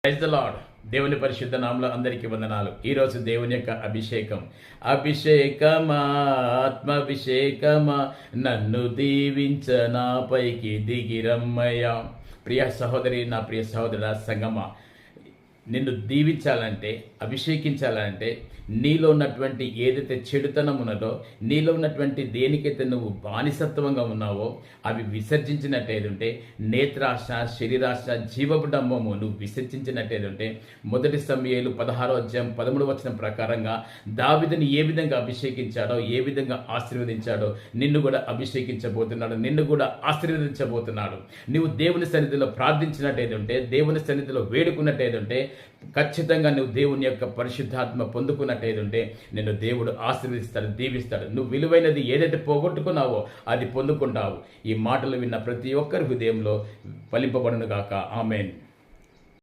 Praise the lord. దేవుని పరిశుద్ధ నామములో అందరికీ వందనాలు. ఈరోజు దేవుని యొక్క అభిషేకమా ఆత్మాభిషేకమా నన్ను దీవించ నాపైకి దిగిరమ్మయ్యా. ప్రియ సహోదరి, నా ప్రియ సహోదర సంగమా, నిన్ను దీవించాలంటే, అభిషేకించాలంటే నీలో ఉన్నటువంటి ఏదైతే చెడుతనం ఉన్నదో, నీలో ఉన్నటువంటి దేనికైతే నువ్వు బానిసత్వంగా ఉన్నావో అవి విసర్జించినట్టేదుంటే, నేత్రాశ, శరీరాశ, జీవపు డంబము నువ్వు విసర్జించినట్టేదుంటే, మొదటి సమూయేలు 16:13 ప్రకారంగా దావీదుని ఏ విధంగా అభిషేకించాడో, ఏ విధంగా ఆశీర్వదించాడో నిన్ను కూడా అభిషేకించబోతున్నాడు, నిన్ను కూడా ఆశీర్వదించబోతున్నాడు. నువ్వు దేవుని సన్నిధిలో ప్రార్థించినట్టేదుంటే, దేవుని సన్నిధిలో వేడుకున్నట్టేదుంటే, ఖచ్చితంగా నువ్వు దేవుని యొక్క పరిశుద్ధాత్మ పొందుకున్నట్టేదుంటే నిన్ను దేవుడు ఆశీర్వదిస్తాడు, దీవిస్తాడు. నువ్వు విలువైనది ఏదైతే పోగొట్టుకున్నావో అది పొందుకుంటావు. ఈ మాటలు విన్న ప్రతి ఒక్కరి హృదయంలో ఫలింపబడును గాక. ఆమేన్.